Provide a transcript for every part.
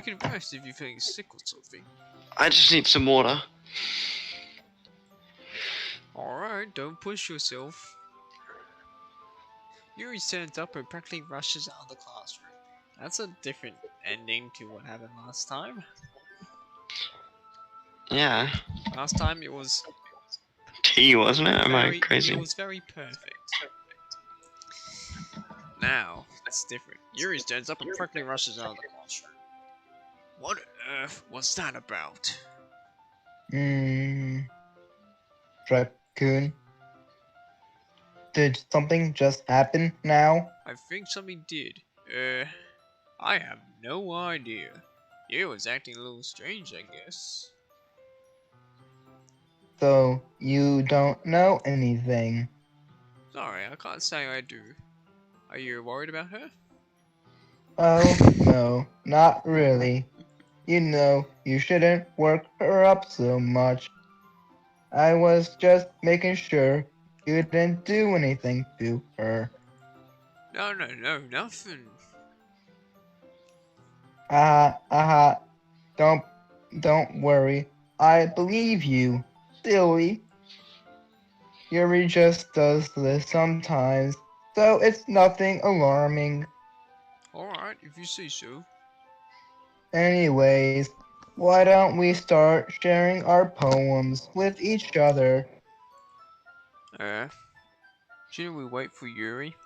You can rest if you're feeling sick or something. I just need some water. Alright, don't push yourself. Yuri stands up and practically rushes out of the classroom. That's a different ending to what happened last time. Yeah. Last time it was Tea, wasn't it? Am I crazy? It was very perfect. Now, it's different. Yuri stands up and practically rushes out of the classroom. What on earth was that about? Truck-kun. Did something just happen now? I think something did. I have no idea. It was acting a little strange, I guess. So, you don't know anything? Sorry, I can't say I do. Are you worried about her? Oh, no, not really. You know, you shouldn't work her up so much. I was just making sure you didn't do anything to her. No, nothing. Don't worry. I believe you, silly. Yuri just does this sometimes, so it's nothing alarming. Alright, if you say so. Anyways, why don't we start sharing our poems with each other? Shouldn't we wait for Yuri?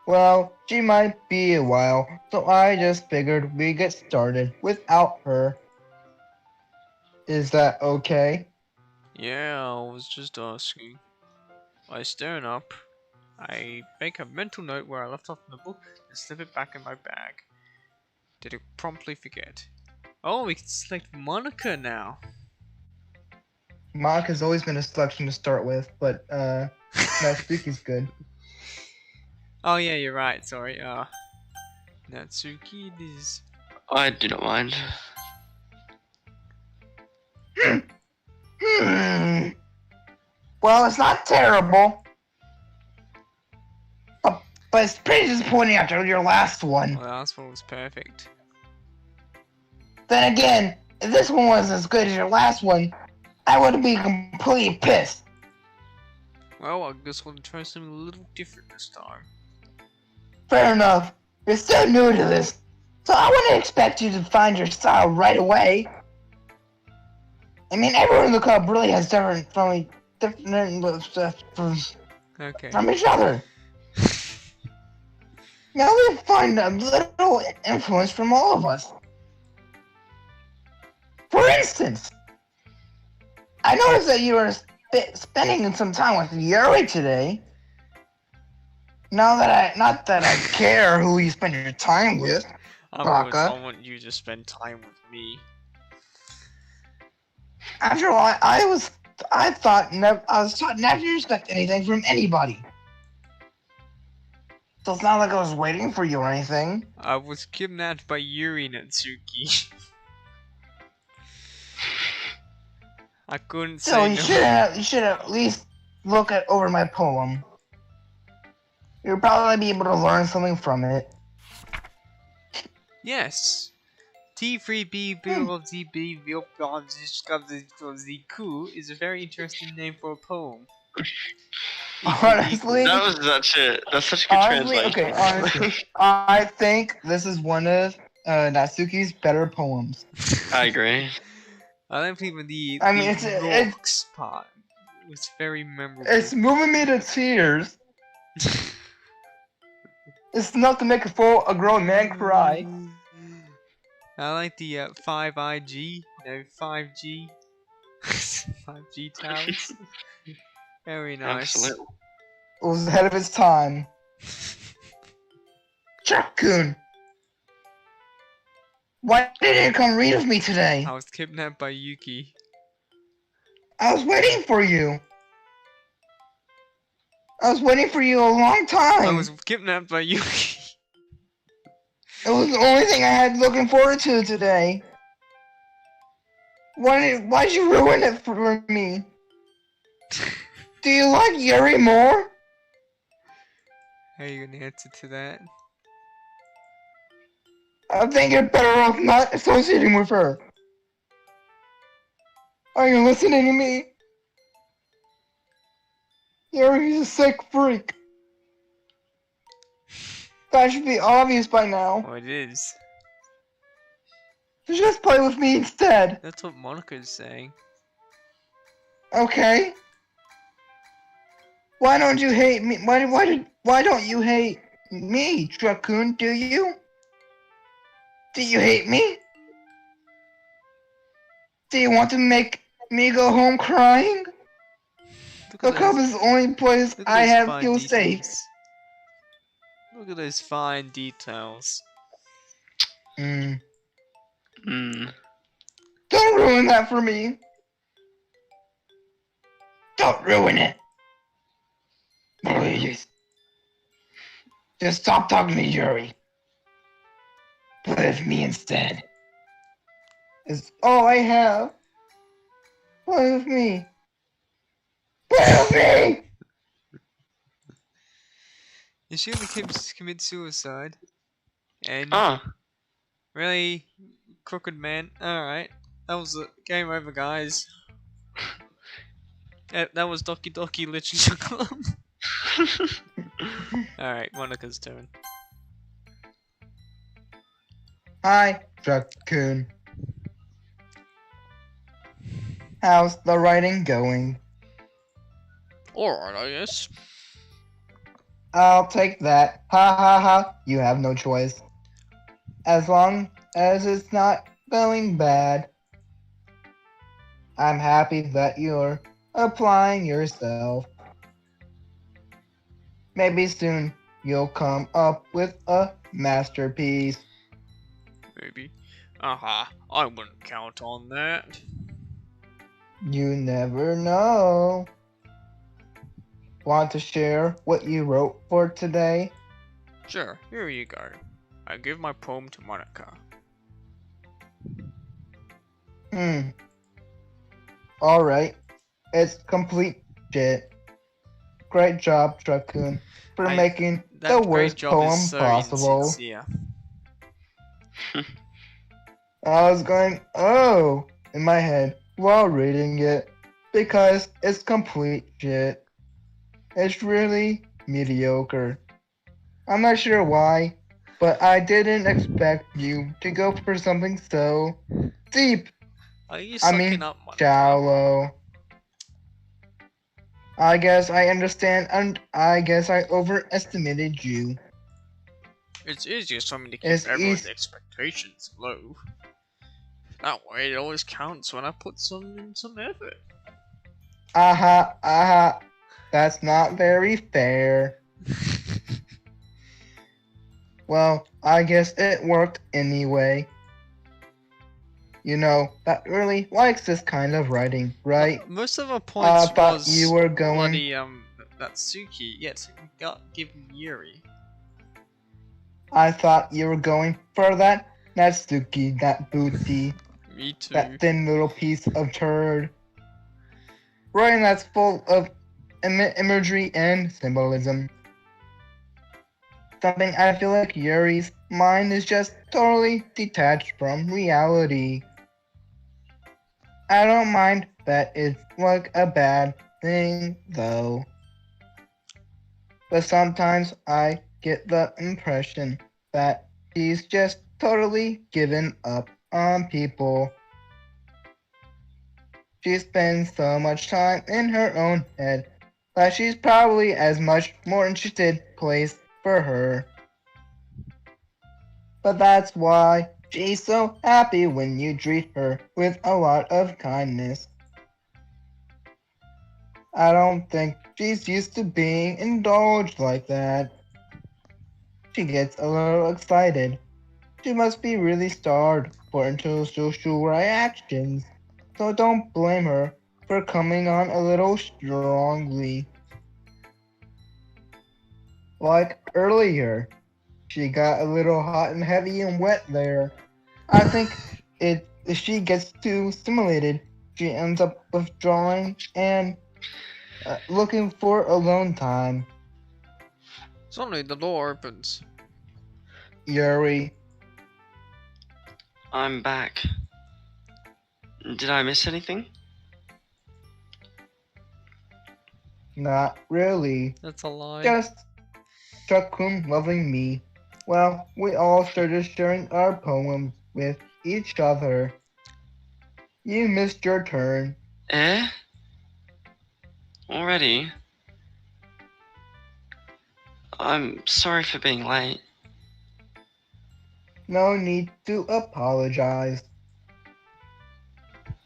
Well, she might be a while, so I just figured we'd get started without her. Is that okay? Yeah, I was just asking. I stand up. I make a mental note where I left off in the book and slip it back in my bag. Did it promptly forget? Oh, we can select Monica now. Monica's always been a selection to start with, but Natsuki's good. Oh yeah, you're right. Sorry. Natsuki is. I do not mind. Well, it's not terrible. But it's pretty disappointing after your last one. Well, the last one was perfect. Then again, if this one was as good as your last one, I would be completely pissed. Well, I guess we'll try something a little different this time. Fair enough. You're still new to this, so I wouldn't expect you to find your style right away. I mean, everyone in the club really has different from each other. Now we find a little influence from all of us. For instance, I noticed that you were spending some time with Yuri today. Not that I care who you spend your time with. I want you to spend time with me. After all, I was taught never to expect anything from anybody. So it's not like I was waiting for you or anything. I was kidnapped by Yuri, Natsuki. I couldn't say no. You should at least look over my poem. You'll probably be able to learn something from it. Yes. T3B is a very interesting name for a poem. Honestly, that's such a good translation. Okay, honestly, I think this is one of Natsuki's better poems. I agree. I don't even the rocks part. It was very memorable. It's moving me to tears. It's enough to make a grown man cry. I like the 5IG, 5G, 5G towers. Very nice. Absolutely. It was ahead of its time. Truck-kun! Why didn't you come read with me today? I was kidnapped by Yuki. I was waiting for you. I was waiting for you a long time. I was kidnapped by Yuki. It was the only thing I had looking forward to today. Why'd you ruin it for me? Do you like Yuri more? How are you gonna answer to that? I think you're better off not associating with her. Are you listening to me? Yuri's a sick freak. That should be obvious by now. Oh, it is. Just play with me instead. That's what Monica's saying. Okay? Why don't you hate me? Why don't you hate me, Truck-kun? Do you? Do you hate me? Do you want to make me go home crying? Look at The cup those, is the only place look at I those have fine feel details. safe. Look at those fine details. Mm. Hmm. Don't ruin that for me. Don't ruin it. Please. Just stop talking to Yuri. Play with me instead. It's all I have. Play with me. Play with me! Is she gonna commit suicide? And Ah. really, crooked man. All right, that was a game over, guys. That was Doki Doki Literature Club. All right, Monica's turn. Hi, Truck-kun. How's the writing going? All right, I guess. I'll take that. Ha ha ha. You have no choice. As long as it's not going bad. I'm happy that you're applying yourself. Maybe soon you'll come up with a masterpiece. Maybe. I wouldn't count on that. You never know. Want to share what you wrote for today? Sure, here you go. I give my poem to Monica. Alright. It's complete shit. Great job, Truck-kun, for making the That great worst job poem is so possible. insincere. I was going, oh, in my head while reading it, because it's complete shit. It's really mediocre. I'm not sure why, but I didn't expect you to go for something so deep. Are you I sucking mean, up, Monica? shallow. I guess I understand, and I guess I overestimated you. It's easiest for me to keep It's everyone's expectations low. That way it always counts when I put in some effort. Aha. That's not very fair. Well, I guess it worked anyway. You know, that really likes this kind of writing, right? Most of our points I thought was you were going. bloody that Suki, yet we got given Yuri. I thought you were going for that Natsuki, that booty, Me too. that thin little piece of turd. Writing that's full of imagery and symbolism. Something I feel like Yuri's mind is just totally detached from reality. I don't mind that it's like a bad thing, though. But sometimes I get the impression that she's just totally given up on people. She spends so much time in her own head that she's probably as much more interested place for her. But that's why she's so happy when you treat her with a lot of kindness. I don't think she's used to being indulged like that. She gets a little excited. She must be really starved for antisocial reactions, so don't blame her for coming on a little strongly. Like earlier, she got a little hot and heavy and wet there. I think if she gets too stimulated, she ends up withdrawing and looking for alone time. Suddenly the door opens. Yuri, I'm back. Did I miss anything? Not really. That's a lie. Just Truck-kun loving me. Well, we all started sharing our poems with each other. You missed your turn. Eh? Already? I'm sorry for being late. No need to apologize.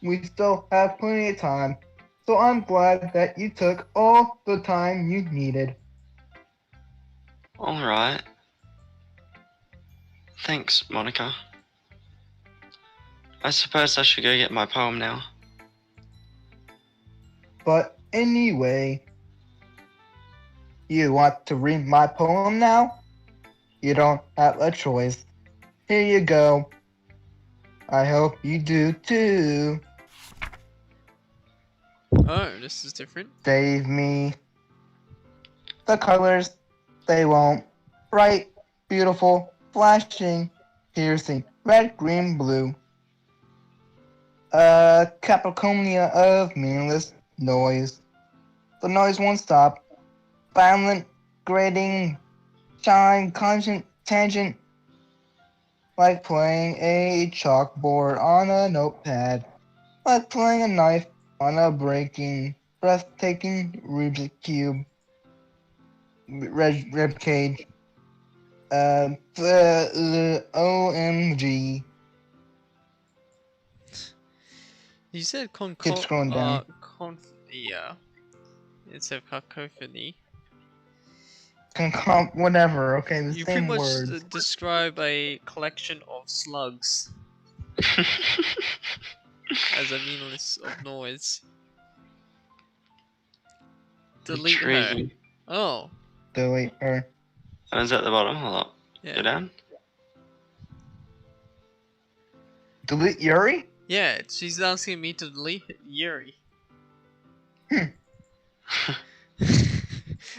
We still have plenty of time, so I'm glad that you took all the time you needed. Alright. Thanks, Monica. I suppose I should go get my poem now. But anyway, you want to read my poem now? You don't have a choice. Here you go. I hope you do too. Oh, this is different. Save me. The colors, they won't. Bright, beautiful, flashing, piercing, red, green, blue. A cacophony of meaningless noise. The noise won't stop. Violent, grating, shine, constant, tangent. Like playing a chalkboard on a notepad. Like playing a knife on a breaking, breathtaking Rubik's Cube. Rib cage. OMG. You said Keep scrolling down. yeah. It's a cacophony. Whatever, okay, the You pretty same much words. describe a collection of slugs as a meaningless of noise. Delete her. Intriguing. Oh, Delete her. Oh, is that the bottom? Hold up. Go yeah. down. Delete Yuri? Yeah, she's asking me to delete Yuri.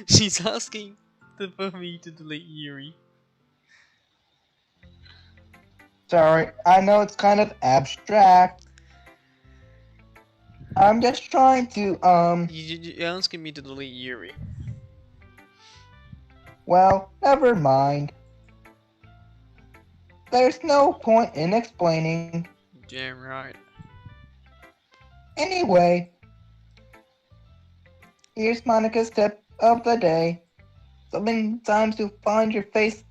She's asking for me to delete Yuri. Sorry, I know it's kind of abstract. I'm just trying to, You're asking me to delete Yuri. well, never mind. There's no point in explaining. Damn right. Anyway, here's Monica's tip of the day. Sometimes to find your face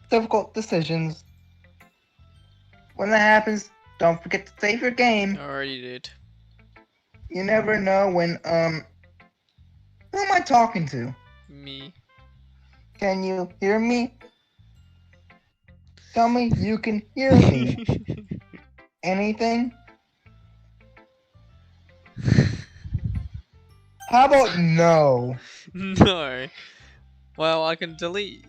difficult decisions. When that happens, don't forget to save your game. Already did. You never know when, who am I talking to? Me. Can you hear me? Tell me you can hear me. Anything? How about no? No. Well, I can delete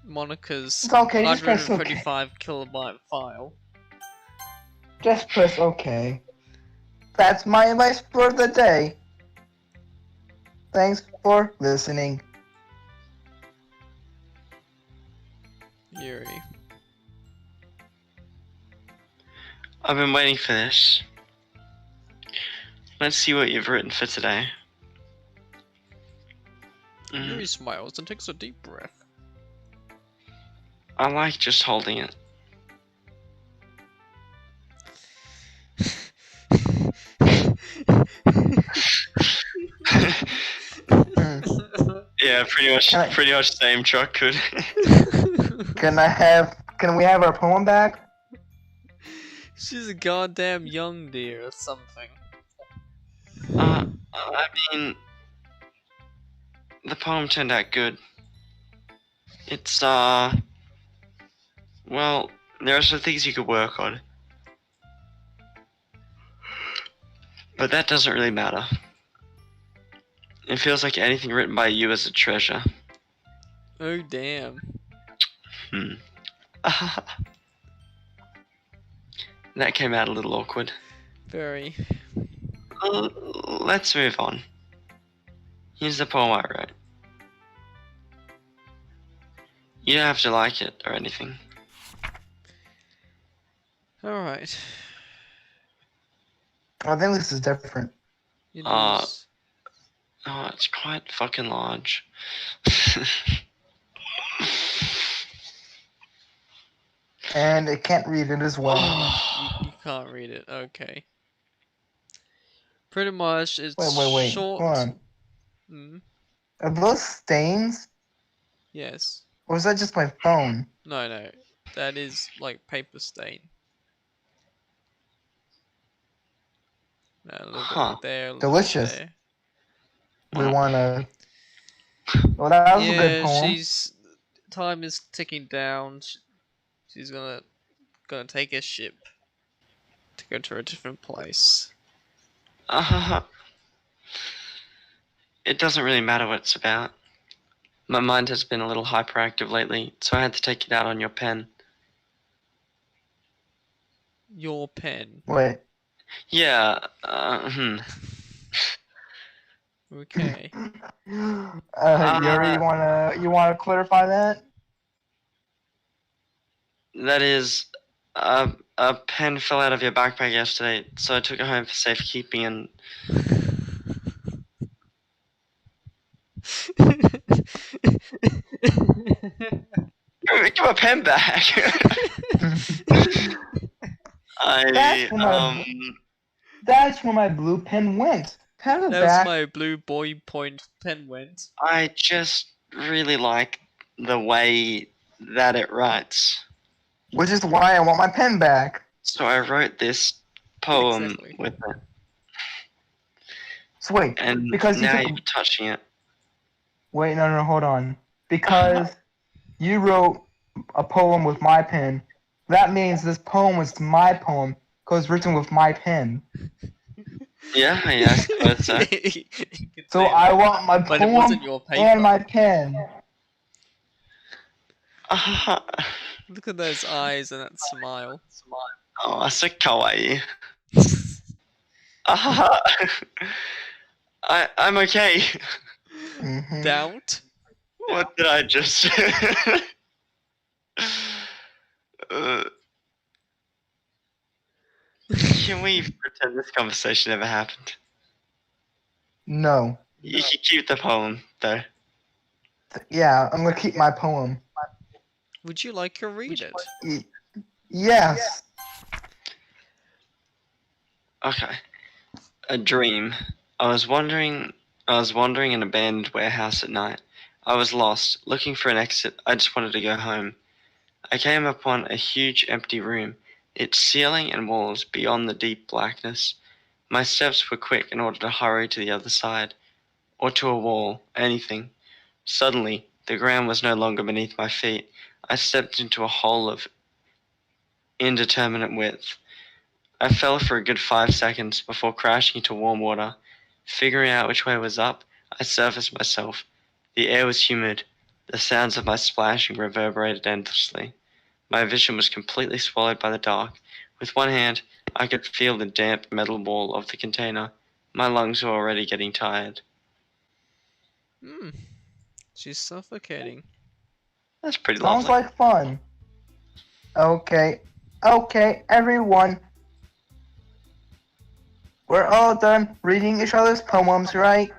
Monica's It's okay, just press OK. 135 kilobyte file. Just press OK. That's my advice for the day. Thanks for listening. Yuri. I've been waiting for this. Let's see what you've written for today. Yuri smiles and takes a deep breath. I like just holding it. Yeah, pretty much same truck could. Can we have our poem back? She's a goddamn young deer or something. I mean, the poem turned out good. It's, well, there are some things you could work on. But that doesn't really matter. It feels like anything written by you is a treasure. Oh damn. That came out a little awkward. Very. Let's move on. Here's the poem I wrote. You don't have to like it or anything. Alright. I think this is different. It Uh, is. Oh, it's quite fucking large. And it can't read it as well. You can't read it. Okay. Pretty much, it's Wait. short. Hold on. Mm, Are those stains? yes. Or is that just my phone? No. That is like paper stain. A little Huh. bit there, a little bit Delicious. there. We wanna. Well, that was a good Yeah, poem. time is ticking down. She's gonna take a ship to go to a different place. It doesn't really matter what it's about. My mind has been a little hyperactive lately, so I had to take it out on your pen. Your pen. Wait. Yeah, Okay. Yuri, you wanna clarify that? That is, a pen fell out of your backpack yesterday, so I took it home for safekeeping and give my pen back. I That's where my blue pen went. Have it That's back. my blue boy point pen went. I just really like the way that it writes. Which is why I want my pen back. So I wrote this poem Exactly. with it, So wait, and because you now took. you're touching it. Wait, no, hold on. Because you wrote a poem with my pen, that means this poem was my poem because written with my pen. Yeah, I suppose so. You can So say I that, want my but it poem wasn't your paper. and my pen. Look at those eyes and that smile. Oh, so kawaii. I'm okay. Mhm. Doubt? What did I just? uh, can we pretend this conversation never happened? No. You can keep the poem, though. Yeah, I'm gonna keep my poem. Would you like to read it? Yes. Okay. A dream. I was wandering in an abandoned warehouse at night. I was lost, looking for an exit. I just wanted to go home. I came upon a huge empty room, its ceiling and walls beyond the deep blackness. My steps were quick in order to hurry to the other side, or to a wall, anything. Suddenly, the ground was no longer beneath my feet. I stepped into a hole of indeterminate width. I fell for a good 5 seconds before crashing into warm water. Figuring out which way was up, I surfaced myself. The air was humid. The sounds of my splashing reverberated endlessly. My vision was completely swallowed by the dark. With one hand, I could feel the damp metal wall of the container. My lungs were already getting tired. Hmm. She's suffocating. That's pretty Sounds lovely. like fun. Okay, everyone. We're all done reading each other's poems, right?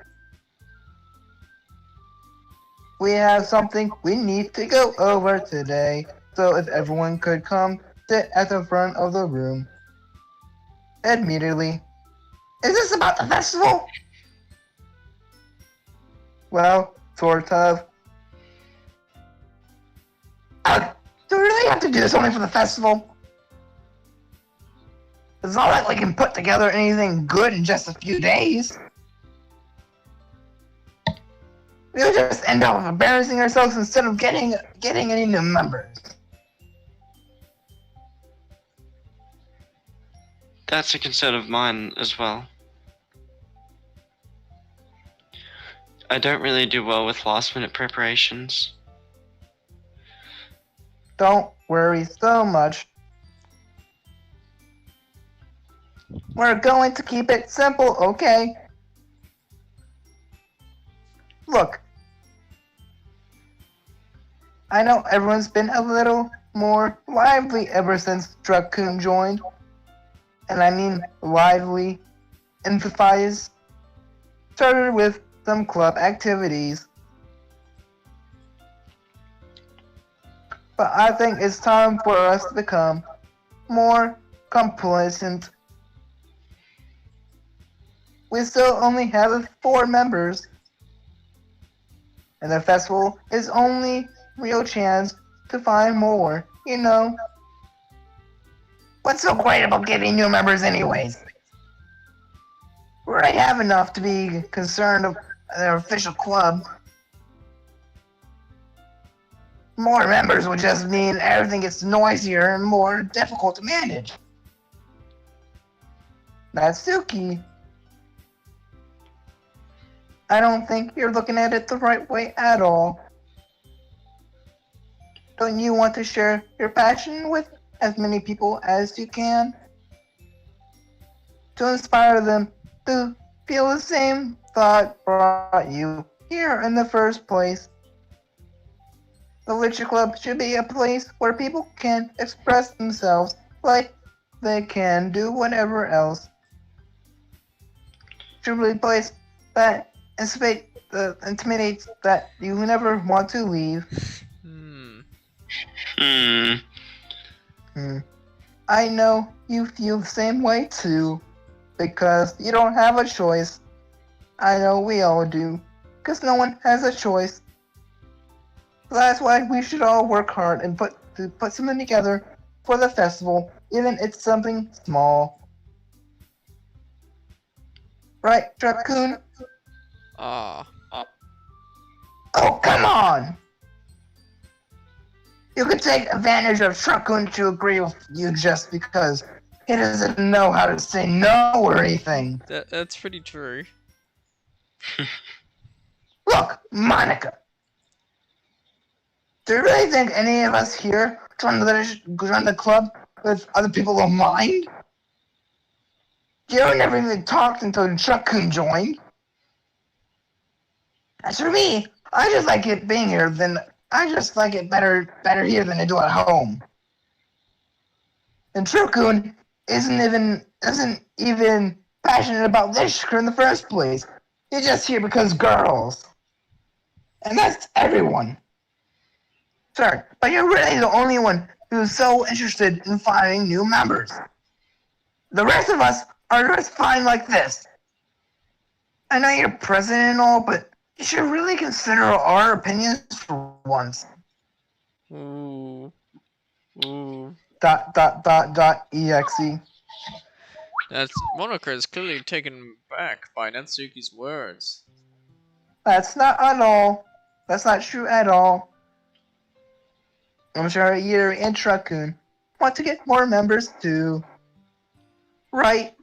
We have something we need to go over today. So if everyone could come sit at the front of the room. Immediately. Is this about the festival? Well, sort of. Do we really have to do this only for the festival? It's not like we can put together anything good in just a few days. We'll just end up embarrassing ourselves instead of getting any new members. That's a concern of mine as well. I don't really do well with last-minute preparations. Don't worry so much. We're going to keep it simple, okay? Look, I know everyone's been a little more lively ever since Truck-kun joined. And I mean lively, emphasize. Started with some club activities. But I think it's time for us to become more complacent. We still only have 4 members, and the festival is only real chance to find more, you know. What's so great about getting new members anyways? We already have enough to be concerned of their official club. More members would just mean everything gets noisier and more difficult to manage. Natsuki, I don't think you're looking at it the right way at all. Don't you want to share your passion with as many people as you can? To inspire them to feel the same thought brought you here in the first place. The Literature Club should be a place where people can express themselves like they can do whatever else. Should be a place that intimidates that you never want to leave. I know you feel the same way too, because you don't have a choice. I know we all do, because no one has a choice. That's why we should all work hard and put something together for the festival, even if it's something small. Right, Truck-kun? Ah. Oh, come on! You could take advantage of Truck-kun to agree with you just because he doesn't know how to say no or anything. That's pretty true. Look, Monica! Do you really think any of us here join the club with other people of mind? You never even talked until Truck-kun joined. As for me, I just like it being here I just like it better here than I do at home. And Truck-kun isn't even passionate about literature in the first place. He's just here because girls. And that's everyone. Sorry, but you're really the only one who's so interested in finding new members. The rest of us are just fine like this. I know you're president and all, but you should really consider our opinions for once. Ooh. .exe. That's Monica is clearly taken back by Natsuki's words. That's not true at all. I'm sure Yuri and Truck-kun want to get more members too. Right,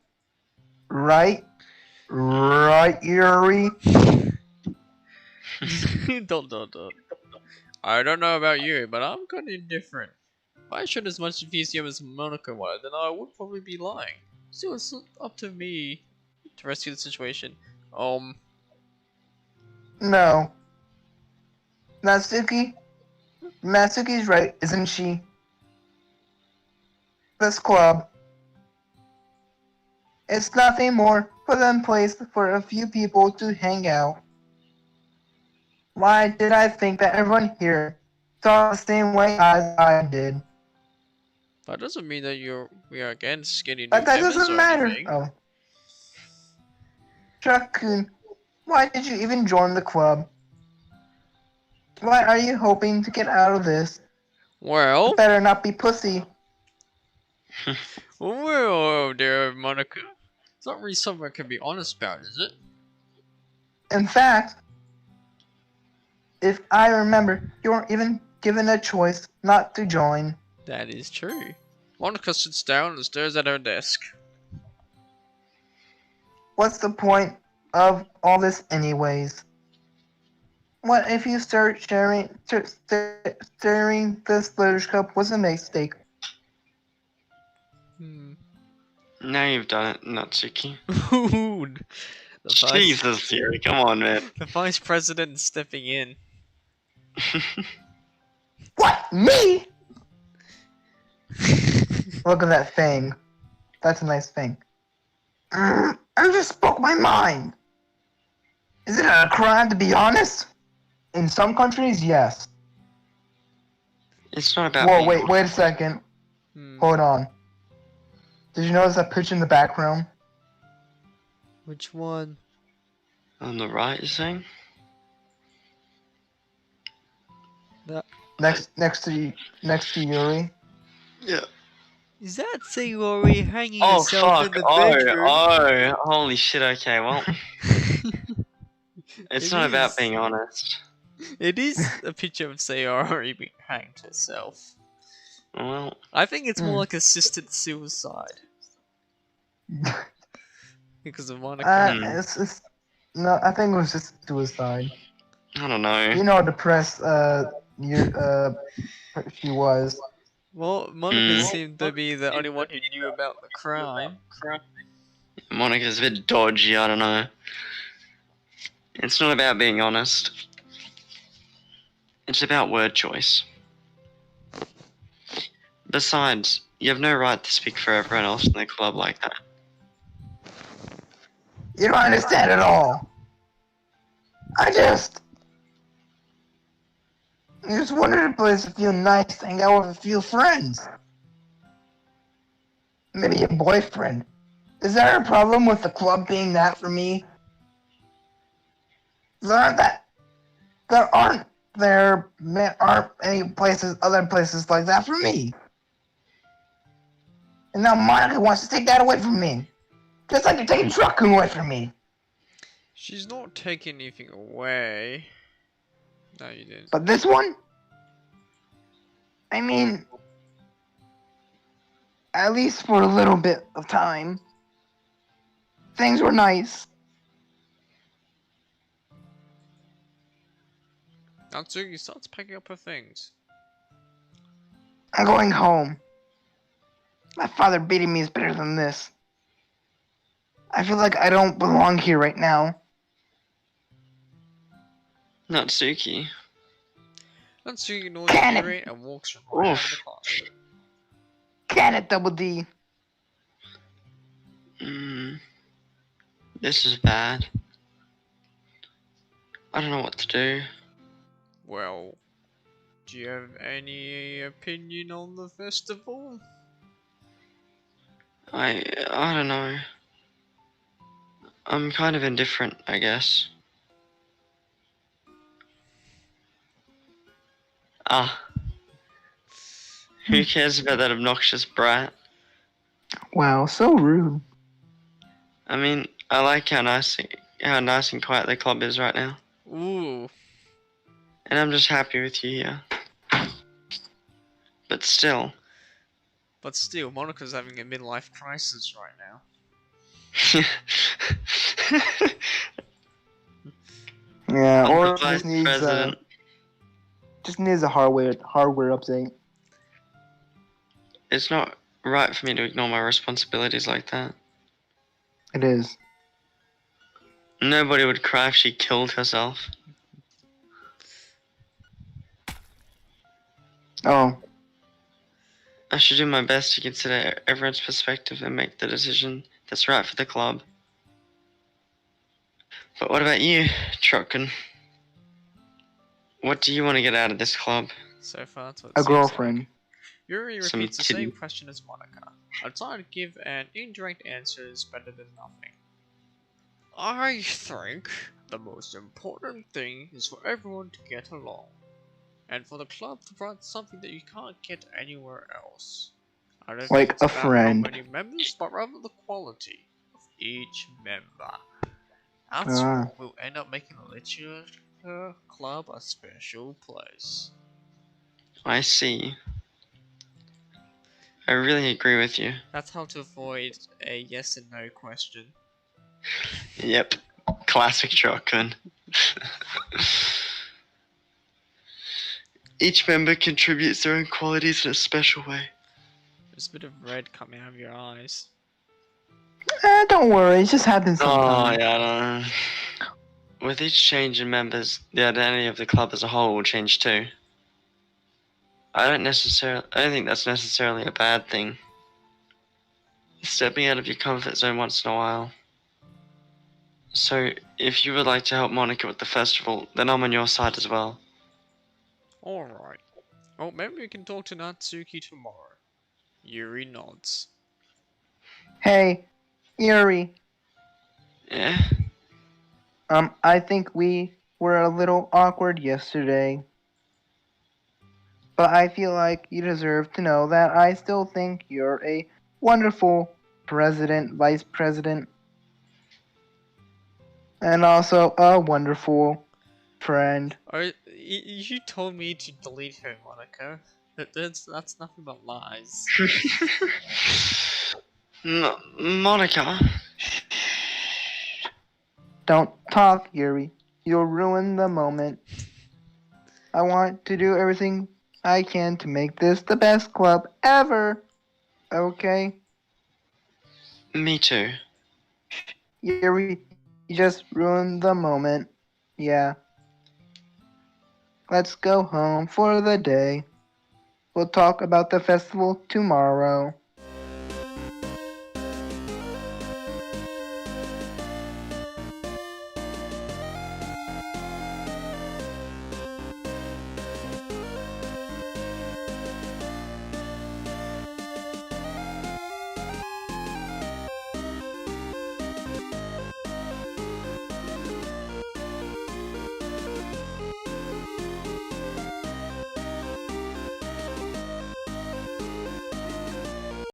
Yuri? Don't. I don't know about you, but I'm kind of indifferent. If I showed as much enthusiasm as Monica was, then I would probably be lying. So it's up to me to rescue the situation. No. Natsuki's right, isn't she? This club. It's nothing more than a place for a few people to hang out. Why did I think that everyone here saw the same way as I did? That doesn't mean that we are against getting new But that members doesn't or matter. anything. Oh. Truck-kun, why did you even join the club? What are you hoping to get out of this? Well, You better not be pussy. well, dear Monica, it's not really something I can be honest about, is it? In fact, if I remember, you weren't even given a choice not to join. That is true. Monica sits down and stares at her desk. What's the point of all this anyways? What if you start sharing this literature cup was a mistake? Now you've done it, Natsuki. Ooh, Jesus, Yuri, come on, man. The vice president is stepping in. What? Me? Look at that thing. That's a nice thing. I just spoke my mind. Is it a crime to be honest? In some countries, yes. It's not about Whoa, being wait a second. Hmm. Hold on. Did you notice that picture in the background? Which one? on the right, you're saying? That Next to Yuri. Yeah. is that Sayori hanging Oh herself fuck! in the Oh, bedroom? oh! Holy shit! Okay, well, it's It not about is. being honest. It is a picture of Sayori being hanged herself. Well, I think it's more Mm. like assisted suicide because of Monica. No, I think it was just suicide. I don't know. You know how depressed she was. Well, Monica seemed to be the only one who knew about the crime. Monica's a bit dodgy. I don't know. It's not about being honest. It's about word choice. Besides, you have no right to speak for everyone else in the club like that. You don't understand at all. I just wanted a place to feel nice, hang out with a few friends. Maybe a boyfriend. Is there a problem with the club being that for me? There aren't any other places like that for me. And now Monica wants to take that away from me. Just like you're taking Truck-kun away from me. She's not taking anything away. No, you didn't. But this one? I mean, at least for a little bit of time, things were nice. Natsuki starts packing up her things. I'm going home. My father beating me is better than this. I feel like I don't belong here right now. Natsuki. Natsuki ignores Can it? Yuri and walks right out of the Oof. classroom. Can it, Double D? This is bad. I don't know what to do. Well, do you have any opinion on the festival? I don't know. I'm kind of indifferent, I guess. Who cares about that obnoxious brat? Wow, so rude. I mean, I like how nice and quiet the club is right now. Ooh. And I'm just happy with you here. But still. But still, Monica's having a midlife crisis right now. Yeah, I'm or the vice president. just needs a hardware update. It's not right for me to ignore my responsibilities like that. It is. Nobody would cry if she killed herself. Oh, I should do my best to consider everyone's perspective and make the decision that's right for the club. But what about you, Truck-kun? What do you want to get out of this club? So far, that's what it a seems girlfriend. like. Yuri Some repeats the same kitty. question as Monica. I try to give an indirect answer is better than nothing. I think the most important thing is for everyone to get along, and for the club to provide something that you can't get anywhere else. I don't Like think it's a about friend. how many members, but rather the quality of each member. After all, we'll end up making the literature club a special place. I see. I really agree with you. That's how to avoid a yes and no question. Yep. Classic Truck-kun. Each member contributes their own qualities in a special way. There's a bit of red coming out of your eyes. Don't worry, it just happens Oh, sometimes. yeah, I don't know. With each change in members, the identity of the club as a whole will change too. I don't think that's necessarily a bad thing. stepping out of your comfort zone once in a while. So, if you would like to help Monica with the festival, then I'm on your side as well. Alright. Oh, maybe we can talk to Natsuki tomorrow. Yuri nods. Hey, Yuri. Yeah? I think we were a little awkward yesterday. But I feel like you deserve to know that I still think you're a wonderful president, vice president, and also a wonderful friend. You told me to delete her, Monica. That's nothing but lies. Monica? Don't talk, Yuri. You'll ruin the moment. I want to do everything I can to make this the best club ever. Okay? Me too. Yuri, you just ruined the moment. Yeah. Let's go home for the day. We'll talk about the festival tomorrow.